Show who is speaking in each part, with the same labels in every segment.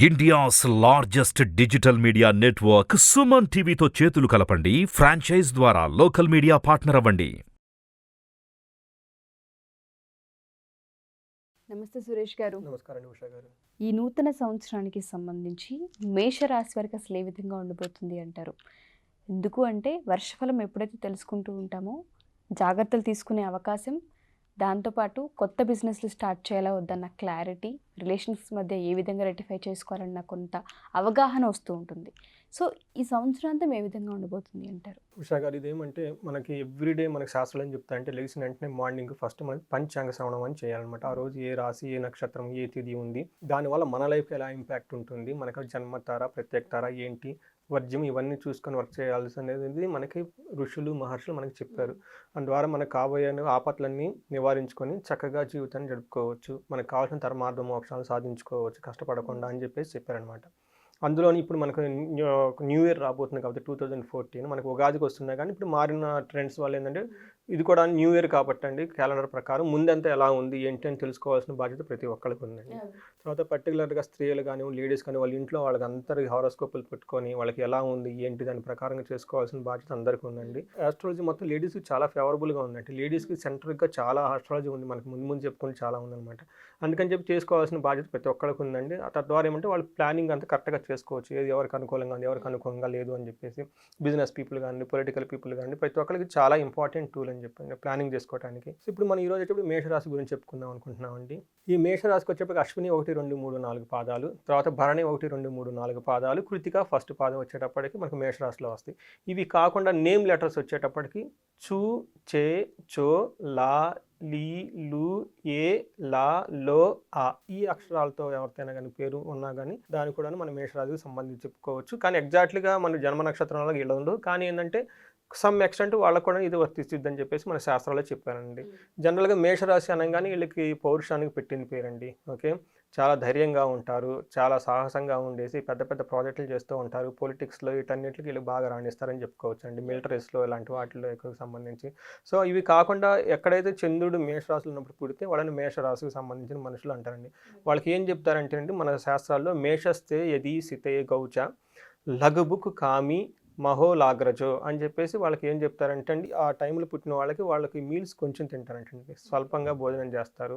Speaker 1: India's largest digital media network Suman టీవీతో చేతులు కలపండి. ఫ్రాంచైజ్ ద్వారా లోకల్ మీడియా పార్ట్నర్ అవ్వండి.
Speaker 2: నమస్తే సురేష్ గారు.
Speaker 3: నమస్కారం ఉషా గారు.
Speaker 2: ఈ నూతన సంవత్సరానికి సంబంధించి మేషరాశి వారికి అసలు ఏ విధంగా ఉండబోతుంది అంటారు? ఎందుకు అంటే వర్షఫలం ఎప్పుడైతే తెలుసుకుంటూ ఉంటామో జాగ్రత్తలు తీసుకునే అవకాశం, దాంతోపాటు కొత్త బిజినెస్లు స్టార్ట్ చేయాలా వద్దన్న క్లారిటీ, రిలేషన్స్ మధ్య ఏ విధంగా రెటిఫై చేసుకోవాలన్న కొంత అవగాహన వస్తూ ఉంటుంది. సో ఈ సంవత్సరాంతం ఏ విధంగా ఉండబోతుంది అంటారు?
Speaker 3: ఉషా గారు, ఇదేమంటే మనకి ఎవ్రీడే మనకి శాస్త్రాలు ఏం చెప్తా అంటే లెగిసిన వెంటనే మార్నింగ్ ఫస్ట్ మనకి పంచాంగ శ్రవణం అని చేయాలన్నమాట. ఆ రోజు ఏ రాశి, ఏ నక్షత్రం, ఏ తిథి ఉంది, దానివల్ల మన లైఫ్కి ఎలా ఇంపాక్ట్ ఉంటుంది, మనకు జన్మతార, ప్రత్యేక తార ఏంటి, వర్జ్యం, ఇవన్నీ చూసుకొని వర్క్ చేయాల్సి అనేది మనకి ఋషులు, మహర్షులు మనకి చెప్పారు. దాని ద్వారా మనకు కాబోయే ఆపత్లన్నీ నివారించుకొని చక్కగా జీవితాన్ని జరుపుకోవచ్చు, మనకు కావాల్సిన ధర్మార్థ మోక్షాలు సాధించుకోవచ్చు కష్టపడకుండా అని చెప్పేసి చెప్పారనమాట. అందులోని ఇప్పుడు మనకు న్యూ ఇయర్ రాబోతుంది కాబట్టి 2014 మనకు ఉగాదికి వస్తున్నాయి. కానీ ఇప్పుడు మారిన ట్రెండ్స్ వల్ల ఏంటంటే ఇది కూడా న్యూ ఇయర్ కాబట్టి అండి, క్యాలెండర్ ప్రకారం ముందంతా ఎలా ఉంది ఏంటి అని తెలుసుకోవాల్సిన బాధ్యత ప్రతి ఒక్కరికి ఉందండి. తర్వాత పర్టికులర్గా స్త్రీలు కానీ లేడీస్ కానీ వాళ్ళ ఇంట్లో వాళ్ళకి అందరికి హారోస్కోపులు పెట్టుకొని వాళ్ళకి ఎలా ఉంది ఏంటి దాని ప్రకారంగా చేసుకోవాల్సిన బాధ్యత అందరికీ ఉందండి. ఆస్ట్రాలజీ మొత్తం లేడీస్కి చాలా ఫేవరబుల్గా ఉందండి. లేడీస్కి సెంట్రిక్గా చాలా ఆస్ట్రాలజీ ఉంది, మనకి ముందు చెప్పుకొని చాలా ఉందన్నమాట. అందుకని చెప్పి చేసుకోవాల్సిన బాధ్యత ప్రతి ఒక్కరికి ఉందండి. తద్వారా ఏమంటే వాళ్ళు ప్లానింగ్ అంతా కరెక్ట్గా చేసుకోవచ్చు, ఏది ఎవరికి అనుకూలంగా ఉంది, ఎవరికి అనుకూలంగా లేదు అని చెప్పేసి. బిజినెస్ పీపుల్ కానీ, పొలిటికల్ పీపుల్ కానీ ప్రతి ఒక్కరికి చాలా ఇంపార్టెంట్ టూల్ అని చెప్పండి ప్లానింగ్ చేసుకోవడానికి. సో ఇప్పుడు మనం ఈరోజు వచ్చేప్పుడు మేషరాశి గురించి చెప్పుకుందాం అనుకుంటున్నామండి. ఈ మేషరాశికి వచ్చేప్పటికి అశ్విని 1, 2, 3, 4 పాదాలు, తర్వాత భరణి 1, 2, 3, 4 పాదాలు, కృతిక ఫస్ట్ పాదం వచ్చేటప్పటికి మనకు మేషరాశిలో వస్తాయి. ఇవి కాకుండా నేమ్ లెటర్స్ వచ్చేటప్పటికి చు, చే, చో, లా, లీ, లు, ఏ, లా, లో, ఆ, ఈ అక్షరాలతో ఎవరికైనా కానీ పేరు ఉన్నా కానీ దాన్ని కూడా మన మేషరాశికి సంబంధించి చెప్పుకోవచ్చు. కానీ ఎగ్జాక్ట్లీగా మన జన్మ నక్షత్రంలో ఇలా ఉండదు. కానీ ఏంటంటే సమ్ ఎక్స్టెంట్ వాళ్ళకు కూడా ఇది వర్తిస్తుందని చెప్పేసి మన శాస్త్రాల్లో చెప్పారండి. జనరల్గా మేషరాశి అనగానే వీళ్ళకి పౌరుషానికి పెట్టింది పేరండి. ఓకే, చాలా ధైర్యంగా ఉంటారు, చాలా సాహసంగా ఉండేసి పెద్ద పెద్ద ప్రాజెక్టులు చేస్తూ ఉంటారు. పొలిటిక్స్లో వీటన్నిటికి వీళ్ళు బాగా రాణిస్తారని చెప్పుకోవచ్చు అండి. మిలిటరీస్లో ఇలాంటి వాటిలో ఎక్కువ సంబంధించి. సో ఇవి కాకుండా ఎక్కడైతే చంద్రుడు మేషరాశులు ఉన్నప్పుడు పుడితే వాళ్ళని మేషరాశికి సంబంధించిన మనుషులు అంటారండి. వాళ్ళకి ఏం చెప్తారంటే అండి, మన శాస్త్రాల్లో మేషస్తే యది సితే గౌచ లఘుబుక్ కామి మహోలాగ్రజో అని చెప్పేసి వాళ్ళకి ఏం చెప్తారంటే అండి, ఆ టైంలో పుట్టిన వాళ్ళకి మీల్స్ కొంచెం తింటారంటండి, స్వల్పంగా భోజనం చేస్తారు.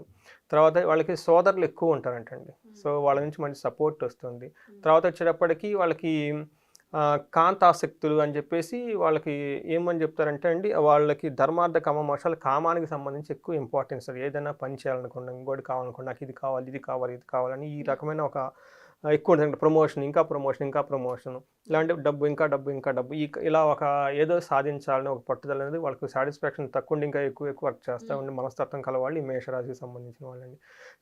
Speaker 3: తర్వాత వాళ్ళకి సోదరులు ఎక్కువ ఉంటారంటండి. సో వాళ్ళ నుంచి మంచి సపోర్ట్ వస్తుంది. తర్వాత వచ్చేటప్పటికి వాళ్ళకి కాంతాసక్తులు అని చెప్పేసి వాళ్ళకి ఏమని చెప్తారంటే అండి, వాళ్ళకి ధర్మార్థ కామ మోక్షాలు, కామానికి సంబంధించి ఎక్కువ ఇంపార్టెన్స్. ఏదైనా పని చేయాలనుకున్నా, ఇంకోటి కావాలనుకున్నా, నాకు ఇది కావాలి, ఇది కావాలి, ఇది కావాలని ఈ రకమైన ఒక ఎక్కువ ఉంటుంది. ప్రమోషన్, ఇంకా ప్రమోషన్, ఇంకా ప్రమోషన్, ఇలాంటి డబ్బు, ఇంకా డబ్బు, ఇంకా డబ్బు, ఇలా ఒక ఏదో సాధించాలని ఒక పట్టుదల అనేది వాళ్ళకి. సాటిస్ఫాక్షన్ తక్కువ ఇంకా ఎక్కువ వర్క్ చేస్తూ ఉండి మనస్తత్వం కలవాళ్ళు ఈ మేషరాశికి సంబంధించిన వాళ్ళండి.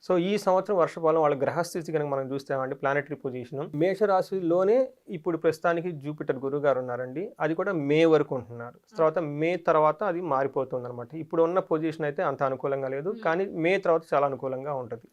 Speaker 3: సో ఈ సంవత్సరం వర్షఫలం వాళ్ళ గ్రహస్థితి కనుక మనం చూస్తామండి, ప్లానెటరీ పొజిషన్ మేషరాశిలోనే ఇప్పుడు ప్రస్తుతానికి జూపిటర్ గురువు గారు ఉన్నారండి. అది కూడా మే వరకు ఉంటున్నారు. తర్వాత మే తర్వాత అది మారిపోతుంది అనమాట. ఇప్పుడు ఉన్న పొజిషన్ అయితే అంత అనుకూలంగా లేదు, కానీ మే తర్వాత చాలా అనుకూలంగా ఉంటుంది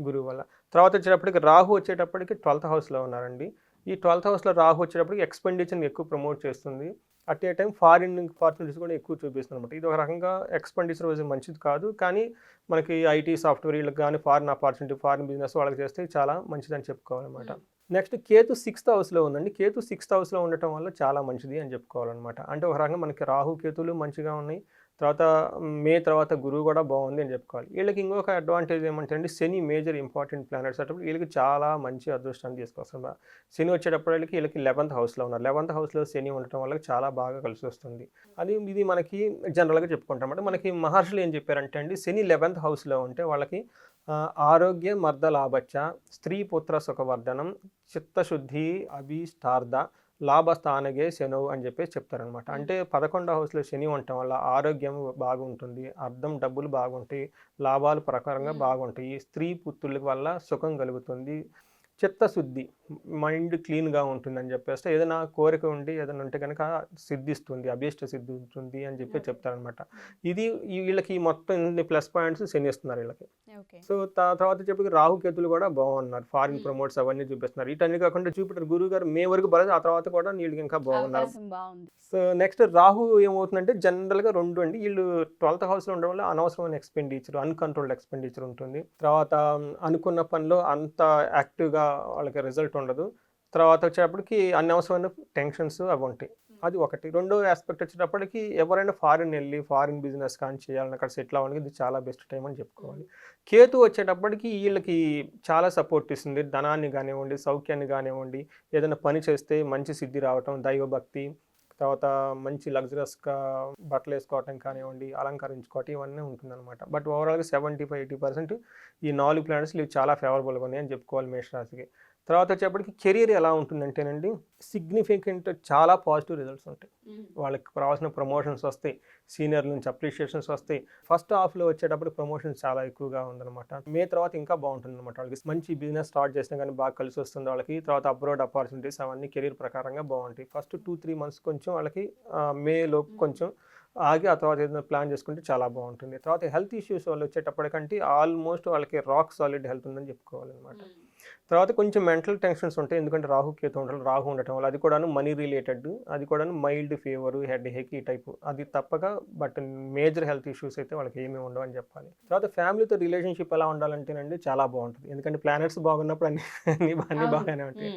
Speaker 3: గురువు వల్ల. తర్వాత వచ్చేటప్పటికి రాహు వచ్చేటప్పటికి 12th హౌస్లో ఉన్నారండి. ఈ 12th హౌస్లో రాహు వచ్చేటప్పటికి ఎక్స్పెండిచర్ని ఎక్కువ ప్రమోట్ చేస్తుంది. At a time foreign opportunities కూడా ఎక్కువ చూపిస్తుంది అనమాట. ఇది ఒక రకంగా ఎక్స్పెండిచర్ వైజ్ మంచిది కాదు, కానీ మనకి ఐటీ సాఫ్ట్వేర్ వీళ్ళకి కానీ ఫారిన్ ఆపర్చునిటీ, ఫారిన్ బిజినెస్ వాళ్ళకి చేస్తే చాలా మంచిదని చెప్పుకోవాలన్నమాట. నెక్స్ట్ కేతు 6th హౌస్లో ఉందండి. కేతు 6th హౌస్లో ఉండటం వల్ల చాలా మంచిది అని చెప్పుకోవాలన్నమాట. అంటే ఒక రకంగా మనకి రాహు కేతులు మంచిగా ఉన్నాయి. తర్వాత మే తర్వాత గురువు కూడా బాగుంది అని చెప్పుకోవాలి. వీళ్ళకి ఇంకొక అడ్వాంటేజ్ ఏమంటే అండి, శని మేజర్ ఇంపార్టెంట్ ప్లానెట్స్ అన్నప్పుడు వీళ్ళకి చాలా మంచి అదృష్టాన్ని తీసుకొస్తారు. శని వచ్చేటప్పటికి వీళ్ళకి 11th హౌస్లో ఉన్నారు. 11th హౌస్లో శని ఉండటం వల్ల చాలా బాగా కలిసి వస్తుంది. ఇది మనకి జనరల్గా చెప్పుకుంటాం. అంటే మనకి మహర్షులు ఏం చెప్పారంటే అండి, శని 11th హౌస్లో ఉంటే వాళ్ళకి ఆరోగ్య మర్ద లాభచ్చ, స్త్రీ పుత్ర సుఖవర్ధనం, చిత్తశుద్ధి అభిష్టార్థ లాభస్థానగే శనువు అని చెప్పేసి చెప్తారనమాట. అంటే 11వ హౌస్లో శని ఉండటం వల్ల ఆరోగ్యం బాగుంటుంది, అర్థం డబ్బులు బాగుంటాయి, లాభాలు ప్రకారంగా బాగుంటాయి, స్త్రీ పుత్రుల వల్ల సుఖం కలుగుతుంది, చిత్తశుద్ధి మైండ్ క్లీన్గా ఉంటుందని చెప్పేస్తే ఏదైనా కోరిక ఉండి ఏదైనా ఉంటే కనుక సిద్ధిస్తుంది, అభీష్ట సిద్ధిస్తుంది అని చెప్పి చెప్తారనమాట. ఇది వీళ్ళకి మొత్తం ప్లస్ పాయింట్స్ శని ఇస్తున్నారు వీళ్ళకి. సో తర్వాత చెప్పి రాహుకేతులు కూడా బాగున్నారు, ఫారిన్ ప్రమోట్స్ అవన్నీ చూపిస్తున్నారు. వీటన్ని కాకుండా జూపిటర్ గురువు గారు మే వరకు బాగా, ఆ తర్వాత కూడా వీళ్ళకి ఇంకా బాగున్నారు. సో నెక్స్ట్ రాహు ఏమవుతుందంటే జనరల్గా 2 అండి, వీళ్ళు 12th హౌస్లో ఉండడం వల్ల అనవసరమైన ఎక్స్పెండిచర్, అన్కంట్రోల్డ్ ఎక్స్పెండిచర్ ఉంటుంది. తర్వాత అనుకున్న పనిలో అంత యాక్టివ్గా వాళ్ళకి రిజల్ట్ ఉండదు. తర్వాత వచ్చేటప్పటికి అనవసరమైన టెన్షన్స్ అవి ఉంటాయి. అది ఒకటి. రెండో ఆస్పెక్ట్ వచ్చేటప్పటికి ఎవరైనా ఫారిన్ బిజినెస్ కానీ చేయాలని అక్కడ సెటిల్ అవ్వడానికి ఇది చాలా బెస్ట్ టైం అని చెప్పుకోవాలి. కేతు వచ్చేటప్పటికి వీళ్ళకి చాలా సపోర్ట్ ఇస్తుంది. ధనాన్ని కానివ్వండి, సౌఖ్యాన్ని కానివ్వండి, ఏదైనా పని చేస్తే మంచి సిద్ధి రావటం, దైవభక్తి, తర్వాత మంచి లగ్జరస్గా బట్టలు వేసుకోవటం కానివ్వండి, అలంకరించుకోవటం ఇవన్నీ ఉంటుందన్నమాట. బట్ ఓవరాల్గా 75-80% ఈ 4 ప్లానెట్స్లు ఇవి చాలా ఫేవరబుల్గా ఉన్నాయని చెప్పుకోవాలి మేషరాశికి. తర్వాత వచ్చేప్పటికి కెరీర్ ఎలా ఉంటుందంటేనండి, సిగ్నిఫికెంట్ చాలా పాజిటివ్ రిజల్ట్స్ ఉంటాయి. వాళ్ళకి రావాల్సిన ప్రమోషన్స్ వస్తాయి, సీనియర్ నుంచి అప్రిషియేషన్స్ వస్తాయి. ఫస్ట్ హాఫ్లో వచ్చేటప్పుడు ప్రమోషన్స్ చాలా ఎక్కువగా ఉందన్నమాట. మే తర్వాత ఇంకా బాగుంటుంది అనమాట. వాళ్ళకి మంచి బిజినెస్ స్టార్ట్ చేసినా కానీ బాగా కలిసి వస్తుంది వాళ్ళకి. తర్వాత అబ్రాడ్ ఆపర్చునిటీస్ అవన్నీ కెరీర్ ప్రకారంగా బాగుంటాయి. ఫస్ట్ 2-3 months కొంచెం వాళ్ళకి మేలో కొంచెం ఆగి ఆ తర్వాత ఏదైనా ప్లాన్ చేసుకుంటే చాలా బాగుంటుంది. తర్వాత హెల్త్ ఇష్యూస్ వాళ్ళు వచ్చేటప్పటికంటే ఆల్మోస్ట్ వాళ్ళకి రాక్ సాలిడ్ హెల్త్ ఉందని చెప్పుకోవాలన్నమాట. తర్వాత కొంచెం మెంటల్ టెన్షన్స్ ఉంటాయి, ఎందుకంటే రాహు కేతు ఉంటారు. రాహు ఉండటం వల్ల అది కూడాను మనీ రిలేటెడ్, అది కూడాను మైల్డ్ ఫీవర్, హెడ్ హేక్ ఈ టైపు అది తప్పక. బట్ మేజర్ హెల్త్ ఇష్యూస్ అయితే వాళ్ళకి ఏమీ ఉండవు అని చెప్పాలి. తర్వాత ఫ్యామిలీతో రిలేషన్షిప్ ఎలా ఉండాలంటేనండి చాలా బాగుంటుంది, ఎందుకంటే ప్లానెట్స్ బాగున్నప్పుడు అన్ని బాగానే ఉంటాయి.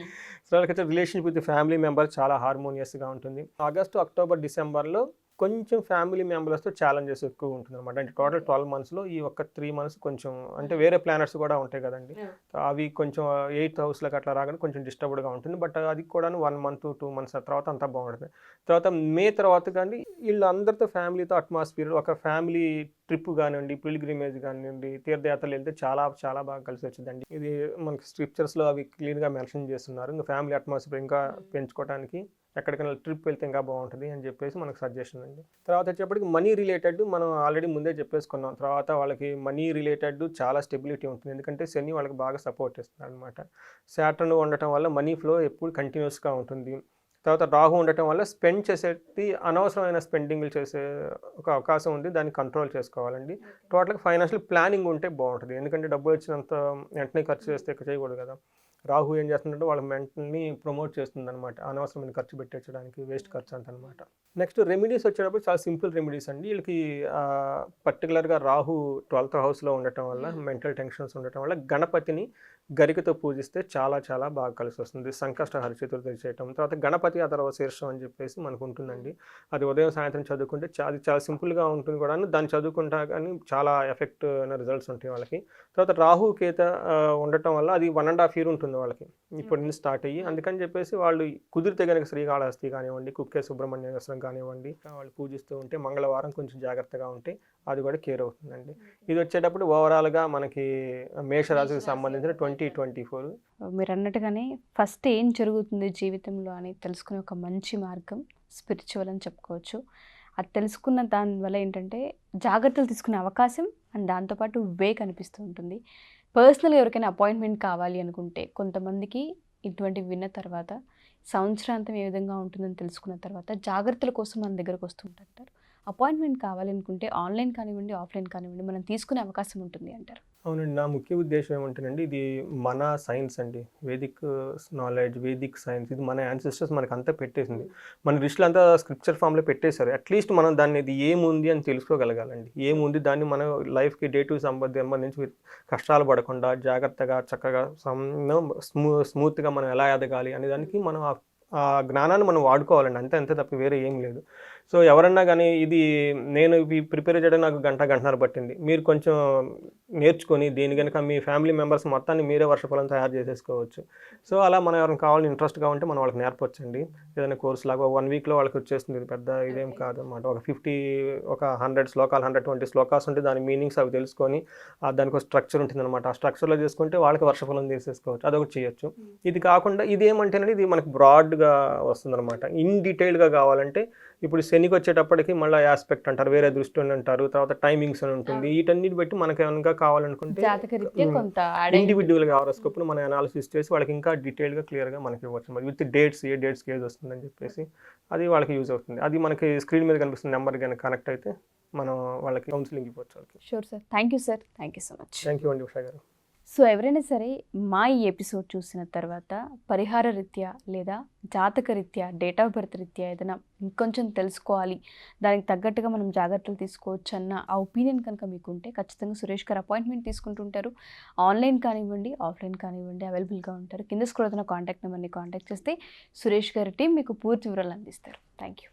Speaker 3: సో వాళ్ళకైతే రిలేషన్షిప్ విత్ ఫ్యామిలీ మెంబర్స్ చాలా హార్మోనియస్గా ఉంటుంది. ఆగస్టు, అక్టోబర్, డిసెంబర్లో కొంచెం ఫ్యామిలీ మెంబర్స్తో ఛాలెంజెస్ ఎక్కువ ఉంటుంది అనమాట. అంటే టోటల్ 12 monthsలో ఈ ఒక్క 3 months కొంచెం, అంటే వేరే ప్లానెట్స్ కూడా ఉంటాయి కదండి, అవి కొంచెం 8th హౌస్లోకి అట్లా రాగానే కొంచెం డిస్టర్బ్డ్గా ఉంటుంది. బట్ అది కూడా 1 month 2 months తర్వాత అంతా బాగుంటుంది. తర్వాత మే తర్వాత కానీ వీళ్ళందరితో ఫ్యామిలీతో అట్మాస్ఫియర్, ఒక ఫ్యామిలీ ట్రిప్ కానివ్వండి, పిల్గ్రిమేజ్ కానివ్వండి, తీర్థయాత్రలు వెళ్తే చాలా చాలా బాగా కలిసి వచ్చిందండి. ఇది మనకి స్క్రిప్చర్స్లో అవి క్లియర్గా మెన్షన్ చేస్తున్నారు. ఇంకా ఫ్యామిలీ అట్మాస్ఫియర్ ఇంకా పెంచుకోవడానికి ఎక్కడికైనా ట్రిప్ వెళ్తే ఇంకా బాగుంటుంది అని చెప్పేసి మనకు సజెషన్ అండి. తర్వాత వచ్చేప్పటికి మనీ రిలేటెడ్ మనం ఆల్రెడీ ముందే చెప్పేసుకున్నాం. తర్వాత వాళ్ళకి మనీ రిలేటెడ్ చాలా స్టెబిలిటీ ఉంటుంది, ఎందుకంటే శని వాళ్ళకి బాగా సపోర్ట్ ఇస్తుంది అనమాట. సాటర్న్ ఉండటం వల్ల మనీ ఫ్లో ఎప్పుడు కంటిన్యూస్గా ఉంటుంది. తర్వాత రాహు ఉండటం వల్ల స్పెండ్ చేసేది అనవసరమైన స్పెండింగ్లు చేసే ఒక అవకాశం ఉంది, దాన్ని కంట్రోల్ చేసుకోవాలండి. టోటల్గా ఫైనాన్షియల్ ప్లానింగ్ ఉంటే బాగుంటుంది, ఎందుకంటే డబ్బులు వచ్చినంత వెంటనే ఖర్చు చేస్తే ఎక్కువ చేయకూడదు కదా. రాహు ఏం చేస్తుందంటే వాళ్ళ మెంటల్ని ప్రమోట్ చేస్తుంది అనమాట, అనవసరమైన ఖర్చు పెట్టించడానికి, వేస్ట్ ఖర్చు అంటనమాట. నెక్స్ట్ రెమెడీస్ వచ్చేటప్పుడు చాలా సింపుల్ రెమెడీస్ అండి. వీళ్ళకి పర్టికులర్గా రాహు 12th హౌస్లో ఉండటం వల్ల, మెంటల్ టెన్షన్స్ ఉండటం వల్ల గణపతిని గరికతో పూజిస్తే చాలా చాలా బాగా కలిసి వస్తుంది. సంకష్టహర చతుర్థి చేయటం, తర్వాత గణపతి అథర్వ శీర్షం అని చెప్పేసి మనకు ఉంటుందండి. అది ఉదయం సాయంత్రం చదువుకుంటే అది చాలా సింపుల్గా ఉంటుంది కూడా, దాన్ని చదువుకుంటా కానీ చాలా ఎఫెక్ట్ రిజల్ట్స్ ఉంటాయి వాళ్ళకి. తర్వాత రాహు కేత ఉండటం వల్ల అది 1.5 year ఉంటుంది వాళ్ళకి, ఇప్పటి నుంచి స్టార్ట్ అయ్యి. అందుకని చెప్పేసి వాళ్ళు కుదిరితే కనుక శ్రీకాళహస్తి కానివ్వండి, కుక్కే సుబ్రహ్మణ్యేశ్వరం కానివ్వండి, వాళ్ళు పూజిస్తూ ఉంటే, మంగళవారం కొంచెం జాగ్రత్తగా ఉంటే అది కూడా కేర్ అవుతుందండి. ఇది వచ్చేటప్పుడు ఓవరాల్గా మనకి మేషరాశికి సంబంధించిన 2024.
Speaker 2: మీరు అన్నట్టుగానే ఫస్ట్ ఏం జరుగుతుంది జీవితంలో అని తెలుసుకునే ఒక మంచి మార్గం స్పిరిచువల్ అని చెప్పుకోవచ్చు. అది తెలుసుకున్న దానివల్ల ఏంటంటే జాగ్రత్తలు తీసుకునే అవకాశం అండ్ దాంతోపాటు వే కనిపిస్తూ ఉంటుంది. పర్సనల్గా ఎవరికైనా అపాయింట్మెంట్ కావాలి అనుకుంటే, కొంతమందికి ఇటువంటివి విన్న తర్వాత సంవత్సరాంతం ఏ విధంగా ఉంటుందని తెలుసుకున్న తర్వాత జాగ్రత్తల కోసం మన దగ్గరకు వస్తుంటారు. అపాయింట్మెంట్ కావాలనుకుంటే ఆన్లైన్ కానివ్వండి, ఆఫ్లైన్ కానివ్వండి, మనం తీసుకునే అవకాశం ఉంటుంది అంటారు.
Speaker 3: అవునండి, నా ముఖ్య ఉద్దేశం ఏమంటేనండి, ఇది మన సైన్స్ అండి, వేదిక్ నాలెడ్జ్, వేదిక్ సైన్స్. ఇది మన యాన్సిస్టర్స్ మనకు అంతా పెట్టేసింది, మన ఋషులు అంతా స్క్రిప్చర్ ఫామ్లో పెట్టేశారు. అట్లీస్ట్ మనం దాన్ని ఇది ఏముంది అని తెలుసుకోగలగాలండి. ఏముంది దాన్ని మన లైఫ్కి డే టు సంబంధించి కష్టాలు పడకుండా జాగ్రత్తగా చక్కగా స్మూత్గా మనం ఎలా ఎదగాలి అనే దానికి మనం ఆ జ్ఞానాన్ని మనం వాడుకోవాలండి, అంతే తప్ప వేరే ఏం లేదు. సో ఎవరన్నా కానీ ఇది నేను ప్రిపేర్ చేయడం నాకు గంటన్నర పట్టింది, మీరు కొంచెం నేర్చుకొని దీని కనుక మీ ఫ్యామిలీ మెంబర్స్ మొత్తాన్ని మీరే వర్షఫలం తయారు చేసేసుకోవచ్చు. సో అలా మనం ఎవరైనా కావాలని ఇంట్రెస్ట్గా ఉంటే మనం వాళ్ళకి నేర్పొచ్చండి. ఏదైనా కోర్స్ లాగా 1 weekలో వాళ్ళకి వచ్చేస్తుంది, పెద్ద ఇదేం కాదు అనమాట. ఒక 100 శ్లోకాలు 120 శ్లోకాస్ ఉంటే దాని మీనింగ్స్ అవి తెలుసుకొని దానికి ఒక స్ట్రక్చర్ ఉంటుంది అనమాట. ఆ స్ట్రక్చర్లో చేసుకుంటే వాళ్ళకి వర్షఫలం తీసేసుకోవచ్చు, అదొకటి చేయొచ్చు. ఇది కాకుండా ఇదేమంటేనండి, ఇది మనకి బ్రాడ్గా వస్తుందన్నమాట. ఇన్ డీటెయిల్గా కావాలంటే ఇప్పుడు శనికి వచ్చేటప్పటికి మళ్ళీ ఆస్పెక్ట్ అంటారు, వేరే దృష్టి అంటారు, తర్వాత టైమింగ్స్ అని ఉంటుంది. వీటన్నిటి బట్టి మనకి ఏమైనా కావాలనుకుంటే ఇండివిజువల్గా హారోస్కోప్ను మనం అనాలిసిస్ చేసి వాళ్ళకి ఇంకా డీటెయిల్గా క్లియర్గా మనకి ఇవ్వచ్చు, మరి విత్ డేట్స్, ఏ డేట్స్కి ఏది వస్తుందని చెప్పేసి అది వాళ్ళకి యూజ్ అవుతుంది. అది మనకి స్క్రీన్ మీద కనిపిస్తున్న నెంబర్ కానీ కనెక్ట్ అయితే మనం వాళ్ళకి కౌన్సిలింగ్ ఇవ్వచ్చు వాళ్ళకి.
Speaker 2: Sure sir, thank you sir, thank you so much.
Speaker 3: Thank you అండి ఉషా గారు.
Speaker 2: సో ఎవరైనా సరే మా ఈ ఎపిసోడ్ చూసిన తర్వాత పరిహార రీత్యా లేదా జాతక రీత్యా డేట్ ఆఫ్ బర్త్ రీత్యా ఏదైనా ఇంకొంచెం తెలుసుకోవాలి, దానికి తగ్గట్టుగా మనం జాగ్రత్తలు తీసుకోవచ్చు అన్న ఆ ఒపీనియన్ కనుక మీకుంటే ఖచ్చితంగా సురేష్ గారు అపాయింట్మెంట్ తీసుకుంటుంటారు. ఆన్లైన్ కానివ్వండి, ఆఫ్లైన్ కానివ్వండి అవైలబుల్గా ఉంటారు. కింద స్క్రోల్ అవుతున్న కాంటాక్ట్ నెంబర్ని కాంటాక్ట్ చేస్తే సురేష్ గారి టీం మీకు పూర్తి వివరాలు అందిస్తారు. Thank you.